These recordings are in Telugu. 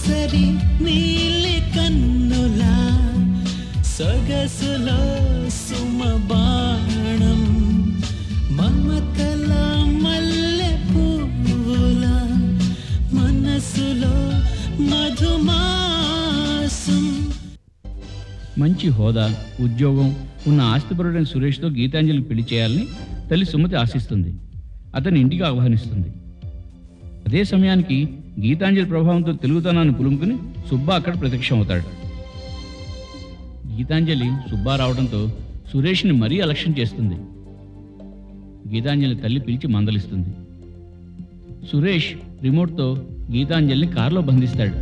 సరి నీలి కన్నులా సొగసులో సుమబాణం మమతల మల్లె పువ్వుల మనసులో మధుమాసం. మంచి హోదా, ఉద్యోగం ఉన్న ఆస్తిపరుడైన సురేష్తో గీతాంజలి పెళ్లి చేయాలని తల్లి సుమతి ఆశిస్తుంది. అతని ఇంటికి ఆహ్వానిస్తుంది. అదే సమయానికి గీతాంజలి ప్రభావంతో తెలుగుతనాన్ని పులుముకుని సుబ్బా అక్కడ ప్రత్యక్షమవుతాడు. గీతాంజలి సుబ్బా రావడంతో సురేష్ని మరీ అలక్ష్యం చేస్తుంది. గీతాంజలి తల్లి పిలిచి మందలిస్తుంది. సురేష్ రిమోట్తో గీతాంజలిని కారులో బంధిస్తాడు.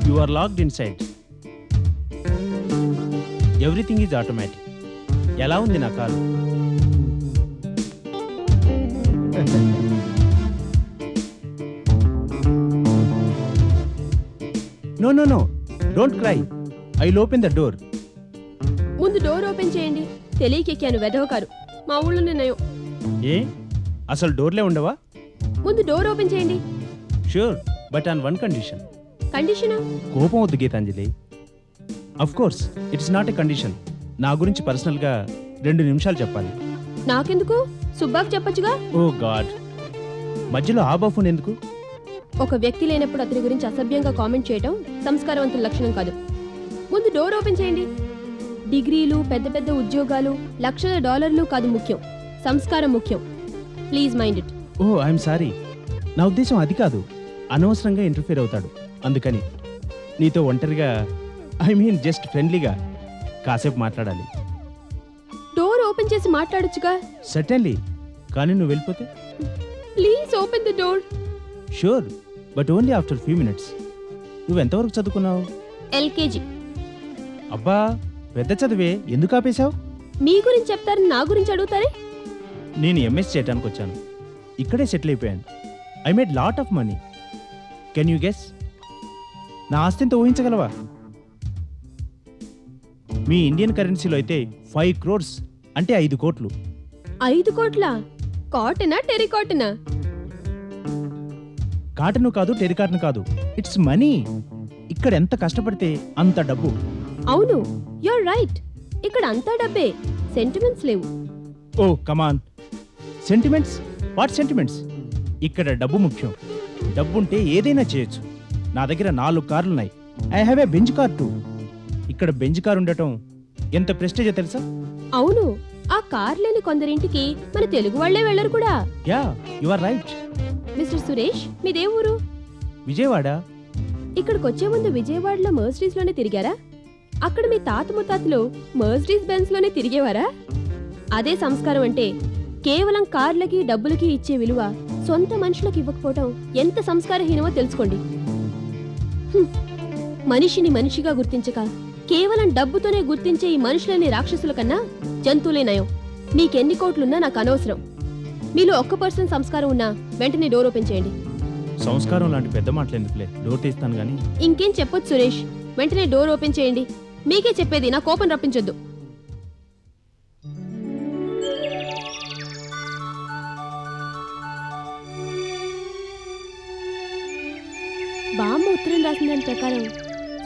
You are locked inside. Everything is automatic. ఎలా ఉంది నా car? No, no, no. Don't cry. I will open the door. ముందు డోర్ ఓపెన్ చేయండి. తెలియకెక్కాను వెధవ కారు. మా ఊళ్ళో నిన్నయో. ఏ అసలు డోర్లే ఉండవా? ముందు డోర్ ఓపెన్ చేయండి. Sure, but on one condition. కండిషనా? కోపం వద్దు Gitanjali. Of course, it's not a condition. నా గురించి పర్సనల్గా 2 నిమిషాలు చెప్పాలి. నాకెందుకు? సుబ్బాకు చెప్పొచ్చుగా. ఓ గాడ్, మధ్యలో ఆ బఫూన్ ఎందుకు? ఒక వ్యక్తి లేనప్పుడు అతని గురించి అసభ్యంగా కామెంట్ చేయడం సంస్కారవంతుల లక్షణం కాదు. ముందు డోర్ ఓపెన్ చేయండి. డిగ్రీలు, పెద్ద పెద్ద ఉద్యోగాలు, లక్షల డాలర్లు కాదు ముఖ్యం, సంస్కారం ముఖ్యం. Please mind it. Oh I'm sorry, నా ఉద్దేశం అది కాదు. అనవసరంగా ఇంటర్ఫియర్ అవుతాడు, అందుకని నీతో ఒంటరిగా, ఐ మీన్ జస్ట్ ఫ్రెండ్లీగా కాసేపు మాట్లాడాలి. డోర్ ఓపెన్ చేసి మాట్లాడొచ్చుగా. సర్టెన్లీ, కానీ నువ్వు వెళ్ళిపోతే? Please open the door. Sure, but only after few minutes. నువ్వు ఎంతవరకు చదువుకున్నావు? ఎల్కేజీ. అబ్బా, పెద్ద చదివే, ఎందుకు ఆపేశావు? మీ గురించి చెప్తారని నా గురించి అడుగుతారే? నేను ఎంఎస్ చేయడానికి వచ్చాను, ఇక్కడే సెటిల్ అయిపోయాను. I made lot of money. Can you guess? నా ఆస్తింత ఊహించగలవా? మీ ఇండియన్ కరెన్సీలో అయితే 5 crores, అంటే 5 కోట్లు. 5 కోట్ల? కాటనా టెరికాటనా? కాటను కాదు, టెరికాటను కాదు, ఇట్స్ మనీ. ఇక్కడ ఎంత కష్టపడితే అంత డబ్బు. అవును, యూర్ రైట్. ఇక్కడ అంతా డబ్బే, సెంటిమెంట్స్ లేవు. Oh come on, sentiments? What sentiments? ఇక్కడ డబ్బు ముఖ్యం. డబ్బుంటే ఏదైనా చేయొచ్చు. నా దగ్గర 4 కార్లున్నాయి. I have a Benz car too. ఇక్కడ బెంజ్ కార్ ఉండటం ఎంత ప్రెస్టేజో తెలుసా? అవును, ఆ కార్ లేని కొందరింటికి మన తెలుగు వాళ్లే వెళ్ళరు కూడా. Yeah, you are right. Mister Suresh, మీదే ఊరు? విజయవాడ. ఇక్కడికి వచ్చే ముందు విజయవాడలో మర్సిడీస్ లోనే తిరిగారా? అక్కడ మీ తాత ముత్తాతలు మర్సిడీస్ బెంజ్ లోనే తిరిగేవారా? అదే సంస్కారం అంటే. కేవలం కార్లకి డబ్బులకి ఇచ్చే విలువ సొంత మనుషులకు ఇవ్వకపోవటం ఎంత సంస్కారహీనమో తెలుసుకోండి. మనిషిని మనిషిగా గుర్తించక కేవలం డబ్బుతోనే గుర్తించే ఈ మనుషులని రాక్షసుల కన్నా జంతువులే నయం. మీకెన్ని కోట్లున్నా నాకు అనవసరం. మీలో 1% సంస్కారం ఉన్నా వెంటనే డోర్ ఓపెన్ చేయండి. సంస్కారం లాంటి పెద్ద మాటలు ఎందుకులే, డోర్ తీస్తాను గానీ. ఇంకేం చెప్పొచ్చు సురేష్, వెంటనే డోర్ ఓపెన్ చేయండి. మీకే చెప్పేది, నా కోపం రప్పించొద్దు. బామ్మ ఉత్తరం రాసిన దాని ప్రకారం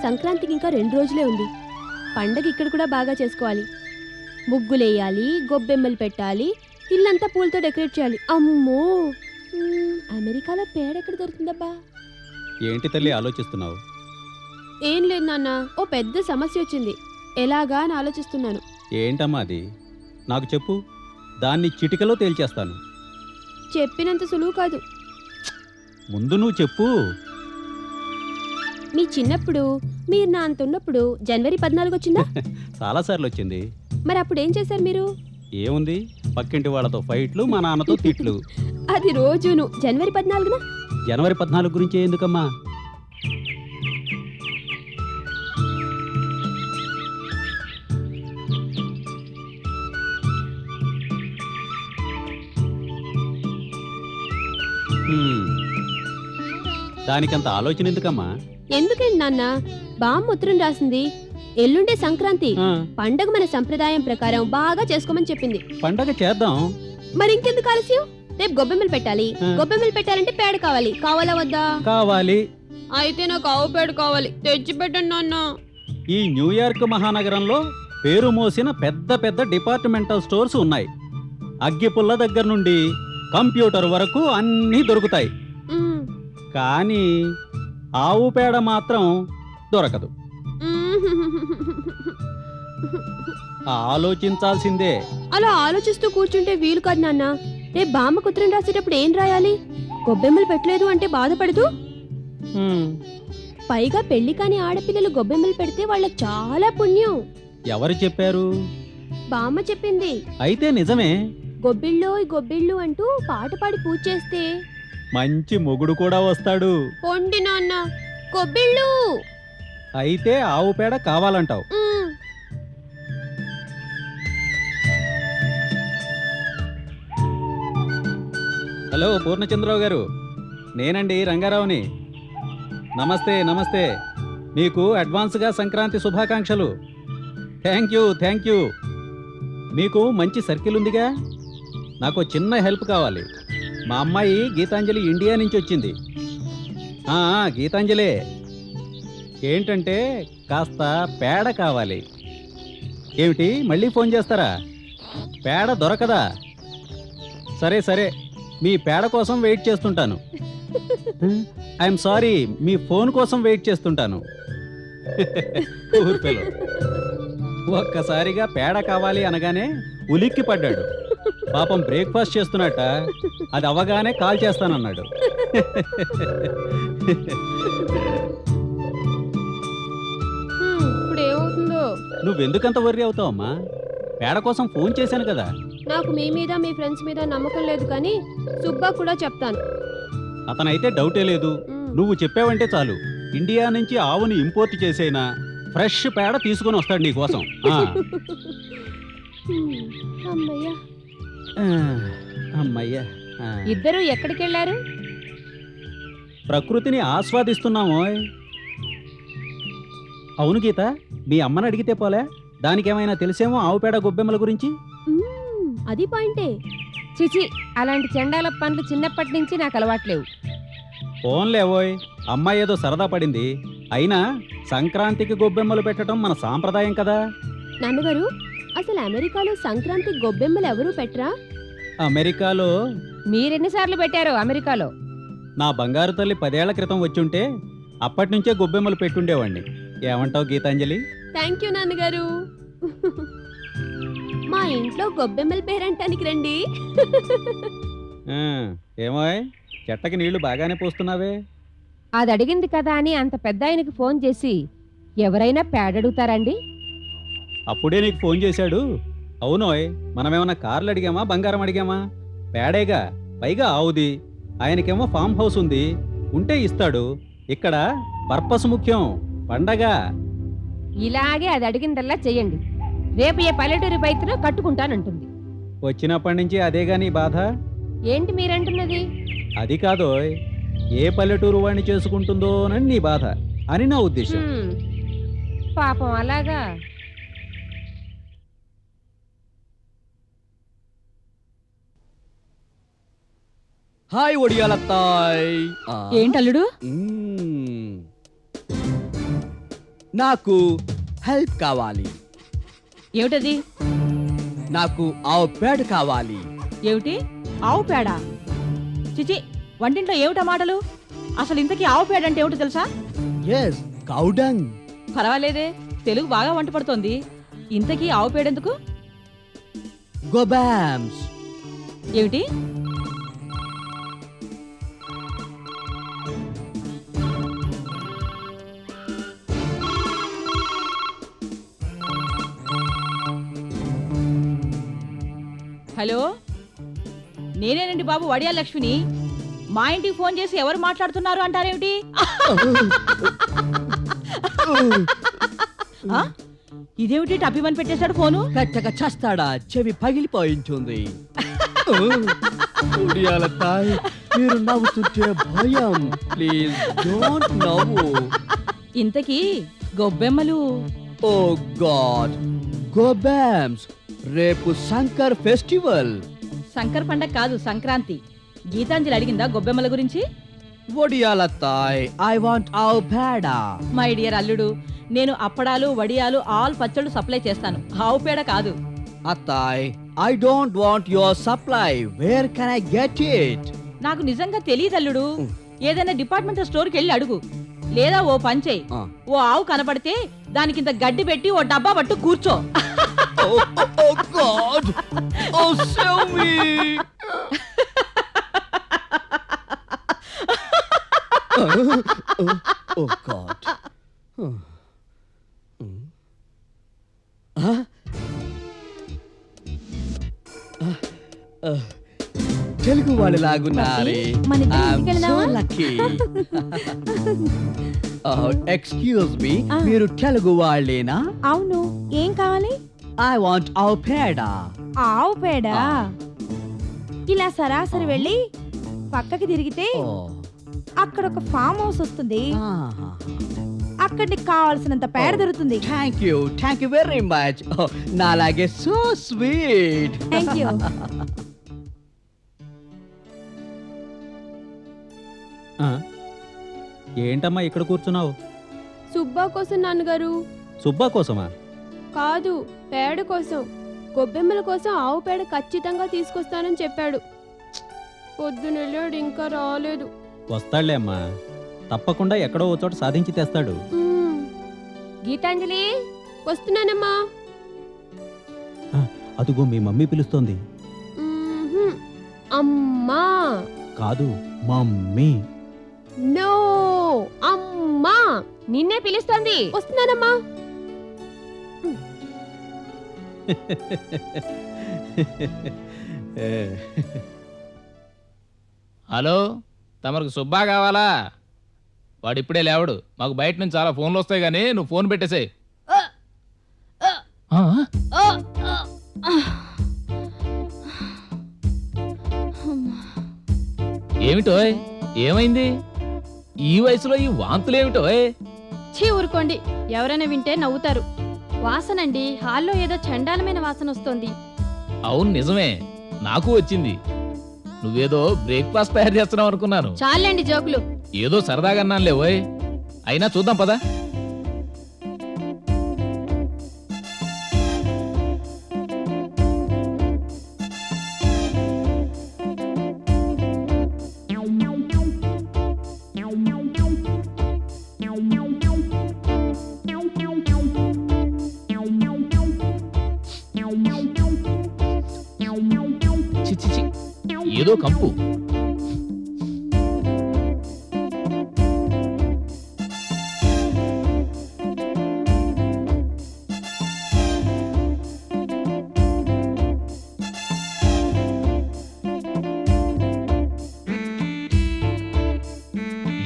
సంక్రాంతికి ఇంకా 2 రోజులే ఉంది. పండగ ఇక్కడ కూడా బాగా చేసుకోవాలి. ముగ్గులేయాలి, గొబ్బెమ్మలు పెట్టాలి, ఇల్లంతా పూలతో డెకరేట్ చేయాలి. అమ్మో, అమెరికాలో పేడ ఎక్కడ దొరుకుతుందబ్బా? ఏంటి తల్లి ఆలోచిస్తున్నావు? ఏం లేదు నాన్న, ఓ పెద్ద సమస్య వచ్చింది. ఎలాగా అని ఆలోచిస్తున్నాను. ఏంటమ్మా అది? నాకు చెప్పు, దాన్ని చిటికలో తేల్చేస్తాను. చెప్పినంత సులువు కాదు. ముందు నువ్వు చెప్పు. మీ చిన్నప్పుడు మీరు నా అంత ఉన్నప్పుడు జనవరి 14 వచ్చిందా? చాలాసార్లు వచ్చింది. మరి అప్పుడు ఏం చేశారు మీరు? ఏముంది, పక్కింటి వాళ్ళతో ఫైట్లు, మా నాన్నతో తిట్లు. అది రోజును. జనవరి 14న జనవరి 14 గురించి ఎందుకమ్మా? దానికంత ఆలోచన ఎందుకమ్మా? ఎందుకండి నాన్న, బామ్మ ఉత్తరం రాసింది. ఎల్లుండే సంక్రాంతి ఆ, పండగ మన సంప్రదాయం ప్రకారం బాగా చేసుకోమని చెప్పింది. పండగ చేద్దాం. మరి ఇంకెందుకు ఆలస్యం? రేపు గొబ్బెమ్మలు పెట్టాలి. ఆ. గొబ్బెమ్మలు పెట్టాలంటే పేడ కావాలి. కావాలా వద్దా? కావాలి. అయితే నాకు ఆవు పేడ కావాలి. తెచ్చి పెట్టండి నాన్న. ఈ న్యూయార్క్ మహానగరంలో పేరు మోసిన పెద్ద పెద్ద డిపార్ట్మెంటల్ స్టోర్స్ ఉన్నాయి. అగ్గిపుల్ల దగ్గర నుండి కంప్యూటర్ వరకు అన్నీ దొరుకుతాయి. మ్మ్. కానీ ఆవు పేడ మాత్రం దొరకదు. ఆలోచించాల్సిందే. అలా ఆలోచిస్తూ కూర్చుంటే వీలు కాదు నాన్న. రేపు బామ్మకు ఉత్తరం రాసేటప్పుడు ఏం రాయాలి? గొబ్బెమ్మలు పెట్టలేదు అంటే బాధపడదు. హ్మ్, పైగా పెళ్లి కాని ఆడపిల్లలు గొబ్బెమ్మలు పెడితే వాళ్ళకి చాలా పుణ్యం. ఎవరు చెప్పారు? బామ్మ చెప్పింది. అయితే నిజమే. గొబ్బిళ్ళోయ్ గొబ్బిళ్ళు అంటూ పాట పాడి పూజ చేస్తే మంచి మొగుడు కూడా వస్తాడు. పొండి నాన్న, గొబ్బిళ్ళు. అయితే ఆవు పేడ కావాలంటావు. మ్మ్. హలో పూర్ణచంద్రరావు గారు, నేనండి రంగారావుని. నమస్తే నమస్తే. మీకు అడ్వాన్స్గా సంక్రాంతి శుభాకాంక్షలు. Thank you. మీకు మంచి సర్కిల్ ఉందిగా. నాకు చిన్న హెల్ప్ కావాలి. మా అమ్మాయి గీతాంజలి ఇండియా నుంచి వచ్చింది. గీతాంజలే. ఏంటంటే కాస్త పేడ కావాలి. ఏమిటి, మళ్ళీ ఫోన్ చేస్తారా? పేడ దొరకదా? సరే, మీ పేడ కోసం వెయిట్ చేస్తుంటాను. ఐఎమ్ సారీ, మీ ఫోన్ కోసం వెయిట్ చేస్తుంటాను. ఊర్పిలో ఒక్కసారిగా పేడ కావాలి అనగానే ఉలిక్కి పడ్డాడు. పాపం బ్రేక్ఫాస్ట్ చేస్తున్నట్ట. అది అవ్వగానే కాల్ చేస్తానన్నాడు. ఇప్పుడు ఏమవుతుందో? నువ్వెందుకంత వర్రీ అవుతావమ్మా? పేడ కోసం ఫోన్ చేశాను కదా. నాకు మీ మీద మీ ఫ్రెండ్స్ మీద నమ్మకం లేదు, కానీ సుబ్బా కూడా చెప్తాను. అతనైతే డౌటే లేదు. మ్మ్. నువ్వు చెప్పావంటే చాలు, ఇండియా నుంచి ఆవుని ఇంపోర్ట్ చేసైనా ఫ్రెష్ పేడ తీసుకొని వస్తాడు నీకోసం. అమ్మయ్యా. అమ్మయ్యా. ఇద్దరు ఎక్కడికి వెళ్ళారు? ప్రకృతిని ఆస్వాదిస్తున్నామో. అవును గీత, మీ అమ్మని అడిగితే పోలే? దానికేమైనా తెలిసేమో ఆవు పేడ గొబ్బెమ్మల గురించి? అది పాయింటే. చిచి, అలాంటి చెండాల పనులు చిన్నప్పటి నుంచి నాకు అలవాట్లేవు. ఫోన్లేవోయ్, అమ్మాయి ఏదో సరదా పడింది. అయినా సంక్రాంతికి గొబ్బెమ్మలు పెట్టడం మన సాంప్రదాయం కదా. నాన్నగారు, అసలు అమెరికాలో సంక్రాంతి గొబ్బెమ్మలు ఎవరూ పెట్టరా? అమెరికాలో మీరెన్నిసార్లు పెట్టారో అమెరికాలో? నా బంగారు తల్లి 10 ఏళ్ల క్రితం వచ్చుంటే అప్పటి నుంచే గొబ్బెమ్మలు పెట్టుండేవాణ్ణి. ఏమంటావు గీతాంజలి? థ్యాంక్ యూ నాన్నగారు. మా ఇంట్లో గొబ్బెమ్మల పేరంటానికి రండి. ఏమోయ్, చెట్టకి నీళ్లు బాగానే పోస్తున్నావే. అది అడిగింది కదా అని అంత పెద్ద ఆయనకి ఫోన్ చేసి ఎవరైనా పేడ అడుగుతారండి? అప్పుడే నీకు ఫోన్ చేశాడు. అవునోయ్, మనమేమన్నా కార్లు అడిగామా, బంగారం అడిగామా? పేడేగా, పైగా ఆవుది. ఆయనకేమో ఫామ్ హౌస్ ఉంది, ఉంటే ఇస్తాడు. ఇక్కడ పర్పస్ ముఖ్యం, పండగ. ఇలాగే అది అడిగిందల్లా చెయ్యండి. రేపు ఏ పల్లెటూరి బయటలో కట్టుకుంటానంటుంది. వచ్చినప్పటి నుంచి అదేగా నీ బాధ? ఏంటి మీరంటున్నది? అది కాదోయ్, ఏ పల్లెటూరు వాడిని చేసుకుంటుందోనని నీ బాధ అని నా ఉద్దేశం. పాపం అలాగా. హాయ్ ఒడియాలత్తాయ్. ఏంటల్లుడు? నాకు హెల్ప్ కావాలి. ఏమిటది? నాకు ఆవు పేడ కావాలి. ఏమిటి ఆవు పేడ? చిచి, వంటింట్లో ఏమిటా మాటలు? అసలు ఇంతకీ ఆవు పేడ అంటే ఏమిటో తెలుసా? Yes, cow dung. పర్వాలేదే, తెలుగు బాగా వంట పడుతోంది. ఇంతకీ ఆవు పేడ ఎందుకు? గోబామ్స్. ఏమిటి? హలో, నేనేనండి బాబు, వడియాల లక్ష్మిని. మా ఇంటికి ఫోన్ చేసి ఎవరు మాట్లాడుతున్నారు అంటారేమిటి? ఆ? ఇదేమిటి టప్పిమని పెట్టేశాడు ఫోను? పెట్టక చస్తాడా, చెవి పగిలిపోయింటుంది. ఒడియాలత్తాయ్, మీరు నవ్వుతుంటే భయం. ప్లీజ్ డోంట్ నవ్వు. ఇంతకీ గొబ్బెమ్మలు? ఓ గాడ్, గోబామ్స్. రేపు శంకర్ ఫెస్టివల్. శంకర్ పండగ కాదు, సంక్రాంతి. గీతాంజలి అడిగిందా గొబ్బెమ్మల గురించి? ఒడియాలత్తాయ్, ఐ వాంట్ ఆవు పేడ. మై డియర్ అల్లుడు, నేను అప్పడాలు, వడియాలు, ఆల్ పచ్చళ్ళు సప్లై చేస్తాను, ఆవు పేడ కాదు. అత్తాయ్, I don't want your supply. Where can I get it? నాకు నిజంగా తెలియదు అల్లుడు. ఏదైనా డిపార్ట్మెంటల్ స్టోర్కి వెళ్ళి అడుగు. లేదా ఓ పంచేయి, ఓ ఆవు కనపడితే దానికింత గడ్డి పెట్టి ఓ డబ్బా పట్టు కూర్చో. Oh God! Oh, save me! Oh God! Telugu వాళ్ళు లాగున్నారే. ఎక్స్క్యూజ్ మీ, మీరు తెలుగు వాళ్ళేనా? అవును, ఏం కావాలి? ఐ వాంట్ ఆవు పేడ. ఆవు పేడ? ఇలా సరాసరి వెళ్ళి పక్కకి తిరిగితే అక్కడ ఒక ఫామ్ హౌస్ వస్తుంది. అక్కడ నీకు కావాల్సినంత పేడ దొరుకుతుంది. Thank you very much. నాలాగే సో స్వీట్. Thank you. ఏంటమ్మా ఇక్కడ కూర్చున్నావు? సుబ్బా కోసం నాన్నగారు. సుబ్బా కోసమా? కాదు, పేడ కోసం. గొబ్బెమ్మల కోసం ఆవు పేడ ఖచ్చితంగా తీసుకొస్తానని చెప్పాడు. పొద్దునెళ్ళాడు, ఇంకా రాలేదు. వస్తాడులే అమ్మా, తప్పకుండా ఎక్కడో ఓ చోట సాధించి తెస్తాడు. గీతాంజలి, వస్తున్నానమ్మా. అదుగో మీ మమ్మీ పిలుస్తోంది. అమ్మా కాదు, మమ్మీ. నో, అమ్మా. నిన్నే పిలుస్తోంది. వస్తున్నానమ్మా. హలో, తమకు సుబ్బా కావాలా? వాడు ఇప్పుడే లేవడు. మాకు బయట నుంచి చాలా ఫోన్లు వస్తాయి కానీ నువ్వు ఫోన్ పెట్టేసేయ్. ఏమిటోయ్, ఏమైంది? ఈ వయసులో ఈ వాంతులేమిటోయ్? ఛీ, ఊరుకోండి, ఎవరైనా వింటే నవ్వుతారు. వాసనండి, హాల్లో ఏదో చండాలమైన వాసన వస్తోంది. అవును, నిజమే, నాకు వచ్చింది. నువ్వేదో బ్రేక్ఫాస్ట్ తయారు చేస్తున్నావు అనుకున్నాను. చాలండి జోకులు. ఏదో సరదాగా అన్నానులే ఓయ్. అయినా చూద్దాం పదా. ఏదో కంపు.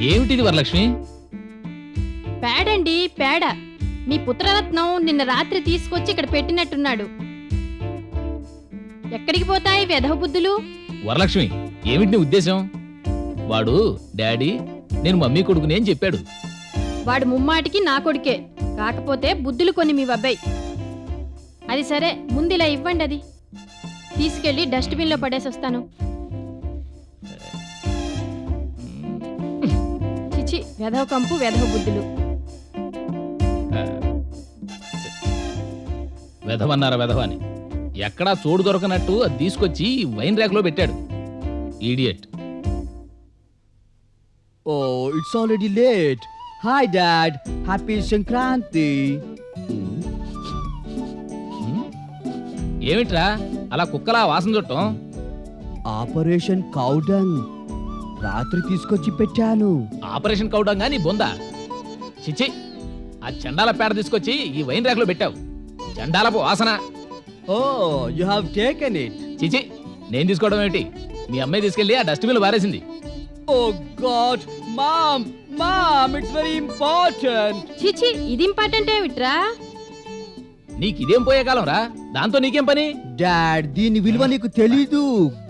ఏమిటిది వరలక్ష్మి? పేడండి, పేడ. మీ పుత్రరత్నం నిన్న రాత్రి తీసుకొచ్చి ఇక్కడ పెట్టినట్టున్నాడు. ఎక్కడికి పోతాయి వెధవ బుద్ధులు? వరలక్ష్మి, ఏమిటి నీ ఉద్దేశం? వాడు డాడీ, నేను మమ్మీ కొడుకుని అని చెప్పాడు. వాడు ముమ్మాటికి నా కొడుకే, కాకపోతే బుద్ధులు కొన్ని మీ అబ్బాయి. అది సరే, ముందిలా ఇవ్వండి, అది తీసుకెళ్లి డస్ట్బిన్ లో పడేసి వస్తాను. చిచి, వెధవ కంపు, వెధవ బుద్ధులు. వెధవన్నారా వెధవ అని? ఎక్కడా చోడు దొరకనట్టు అది తీసుకొచ్చి వైన్ ర్యాక్లో పెట్టాడు. Idiot. Oh, it's already late. Hi, Dad. Happy Sankranti. ఏమిట్రా అలా కుక్కలా వాసన చుట్టం? ఆపరేషన్ కౌడంగ్ రాత్రి తీసుకొచ్చి పెట్టాను. ఆపరేషన్ కౌడంగా నీ బొందా? చిచ్చి, ఆ చండాల పేడ తీసుకొచ్చి ఈ వైన్ ర్యాక్లో పెట్టావు. చండాలపు వాసన. Oh, you have taken it. చిచి, నేను తీసుకోవడం ఏమిటి? మీ అమ్మాయి తీసుకెళ్ళి ఆ dustbin పారేసింది. Oh God, Mom, it's very important. చిచి ఇది ఇంపార్టెంట్ ఏమిట్రా? నీకు ఇదేం పోయే కాలం రా, దాంతో నీకేం పని? Dad, దీని విలువ నీకు తెలీదు.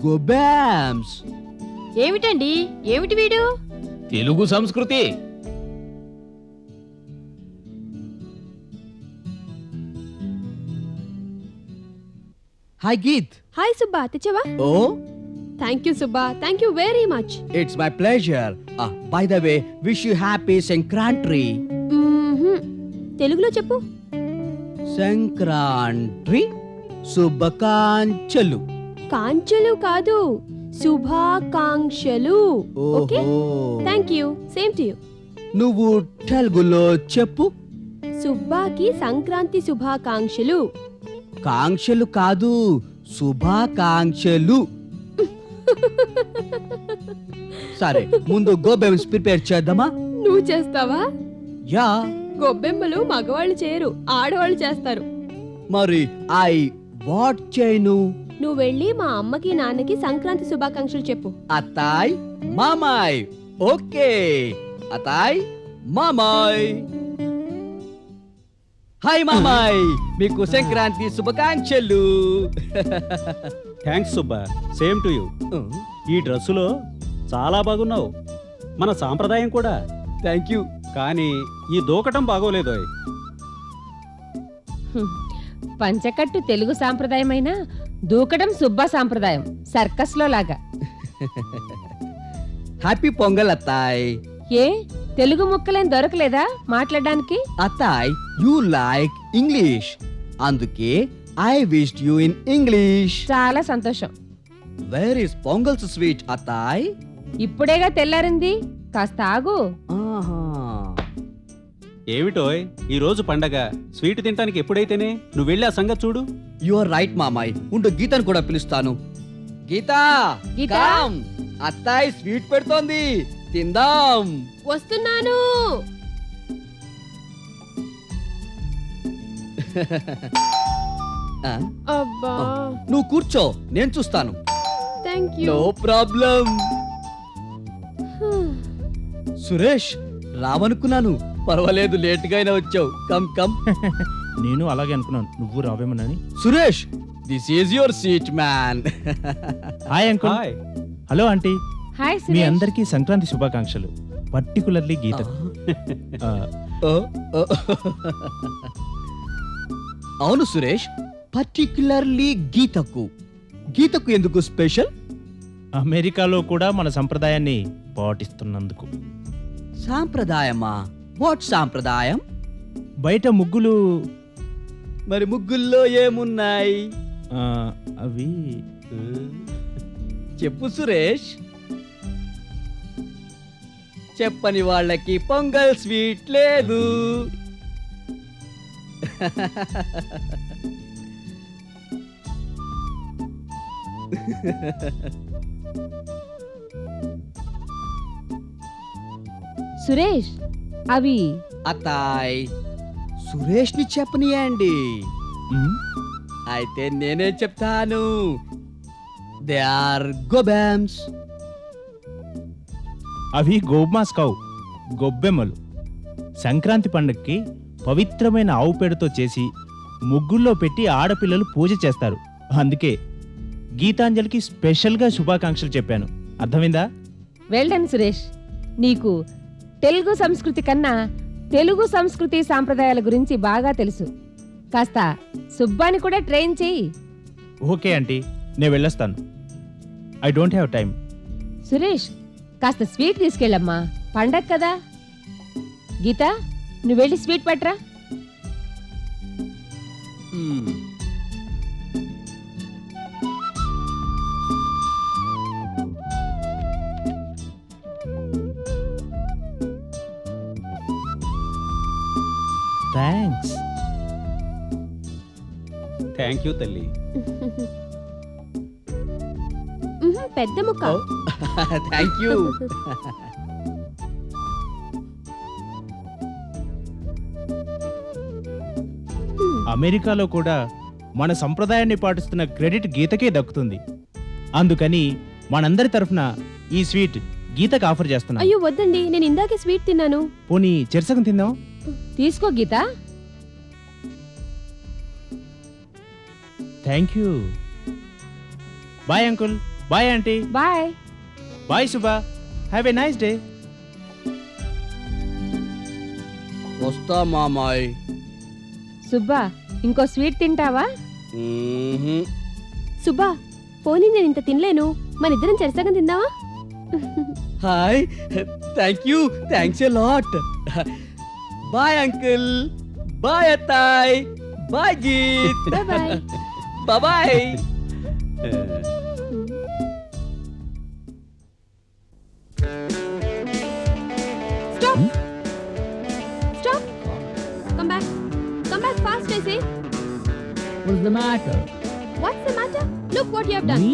గోబామ్స్. ఏమిటండి ఏమిటి వీడు? తెలుగు సంస్కృతి. Hi, Geet. హాయ్ సుబ్బా, తెచ్చవా? Oh, thank you Subba, thank you very much. it's my pleasure. By the way, wish you happy Sankranti. తెలుగులో చెప్పు. సంక్రాంతి శుభాకాంక్షలు. కాంక్షలు కాదు, శుభాకాంక్షలు. ఓకే, ఓహో. Thank you, same to you. నువ్వు తెలుగులో చెప్పు. సుబ్బాకి సంక్రాంతి శుభాకాంక్షలు. కాంక్షలు కాదు, శుభాకాంక్షలు. సరే, ముందు గోబెమ్స్ ప్రిపేర్ చేద్దామా? నువ్వు చేస్తావా? యా. గొబ్బెమ్మలు మగవాళ్ళు చేయరు, ఆడవాళ్ళు చేస్తారు. మరి వాట్ చేయను? నువ్వు వెళ్ళి మా అమ్మకి నాన్నకి సంక్రాంతి శుభాకాంక్షలు చెప్పు. అత్తాయ్ మామాయ్. ఓకే అత్తాయ్ మామాయ్. హాయ్ మామాయ్, మీకు సంక్రాంతి శుభాకాంక్షలు. Thanks Subba, same to you. ఈ డ్రెస్సులో చాలా బాగున్నావు. మన సాంప్రదాయం కూడా. Thank you. కానీ ఈ దూకటం బాగోలేదోయ్. పంచకట్టు తెలుగు సాంప్రదాయమైనా దూకడం సుబ్బా సాంప్రదాయం, సర్కస్ లో లాగా. హ్యాపీ పొంగల్ అత్తాయ్. ఏ తెలుగు ముక్కలేం దొరకలేదా మాట్లాడడానికి? అత్తాయ్, యూ లైక్ ఇంగ్లీష్, అందుకే I wished you in English. చాలా సంతోషం. వేర్ ఇస్ పొంగల్స్ స్వీట్ అత్తాయ్? ఇప్పుడేగా తెల్లారింది, కాస్త ఆగు. ఆహా. ఏమిటోయ్, ఈ రోజు పండగ, స్వీట్ తినడానికి ఎప్పుడైతేనే, నువ్వు వెళ్ళి ఆ సంగతి చూడు. యు ఆర్ రైట్ మామాయ్. ఉండు, గీతను కూడా పిలుస్తాను. గీతా, గీతా? come. అత్తాయ్ స్వీట్ పెడుతోంది, తిందాం. వస్తున్నాను. ఆ, అబ్బా, నువ్వు కూర్చో, నేను చూస్తాను. Thank you. No problem. Suresh, రావనుకున్నాను. పర్వాలేదు, లేట్ గా అయినా వచ్చావు. Come come. నేను అలాగే అనుకున్నాను, నువ్వు రావేమోనని. Suresh, this is your seat man. Hi uncle. Hi. Hello aunty. Hi మీ సురేష్. అందరికీ సంక్రాంతి శుభాకాంక్షలు, పర్టికులర్లీ గీతకు. అవును సురేష్, పర్టిక్యులర్లీ గీతకు. గీతకు ఎందుకు స్పెషల్? అమెరికాలో కూడా మన సంప్రదాయాన్ని పాటిస్తున్నందుకు. సాంప్రదాయమా? వాట్ సాంప్రదాయం? బయట ముగ్గులు మరి ముగ్గుల్లో ఏమున్నాయి? ఆ, అవి చెప్పు సురేష్. చెప్పని వాళ్ళకి పొంగల్ స్వీట్ లేదు. సురేష్, అవి అత్తాయ్, సురేష్ ని చెప్పనియండి. మ్, అయితే నేనే చెప్తాను. దే ఆర్ గోబామ్స్. అవి గోబ్మాస్ కావు, గొబ్బెమ్మలు. సంక్రాంతి పండగకి పవిత్రమైన ఆవు పేడతో చేసి ముగ్గుల్లో పెట్టి ఆడపిల్లలు పూజ చేస్తారు. అందుకే గీతాంజలికి స్పెషల్గా శుభాకాంక్షలు చెప్పాను. అర్థమైందా? వెల్డన్ సురేష్. నీకు తెలుగు సంస్కృతి కన్నా తెలుగు సంస్కృతి సాంప్రదాయాల గురించి బాగా తెలుసు. కాస్త సుబ్బాని కూడా ట్రైన్ చేయి. ఓకే ఆంటీ, నేను వెళ్ళొస్తాను. I don't have time. Suresh, కాస్త స్వీట్ తీసుకెళ్ళమ్మా, పండగ కదా. గీత, నువ్వు వెళ్ళి స్వీట్ పట్రా. థ్యాంక్స్. థ్యాంక్ యూ తల్లి. పెద్ద ముక్క. Thank you. అమెరికాలో కూడా మన సంప్రదాయాన్ని పాటిస్తున్న క్రెడిట్ గీతకే దక్కుతుంది. అందుకని మనందరి తరఫున ఈ స్వీట్ గీతకు ఆఫర్ చేస్తున్నాను. అయ్యో వద్దండి, నేను ఇందాకే స్వీట్ తిన్నాను. పోనీ చెరసగం తిందాం. తీసుకో Geeta. Thank you. Bye uncle. Bye aunty. Bye. Bye Shubha. Have a nice day. వస్తా మామాయ్. సుబ్బా, ఇంకో స్వీట్ తింటావా? సుబ్బా, పోనీ నేను ఇంత తినలేను, మన ఇద్దరం చెరసగం తిందావా? Hi, thank you. Thanks a lot. Bye uncle. Bye అత్తాయ్. Bye Geet. Bye bye. Bye. Stop! Stop! Come back. Come back fast, I say. What's the matter? What's the matter? Look what you have done. Me?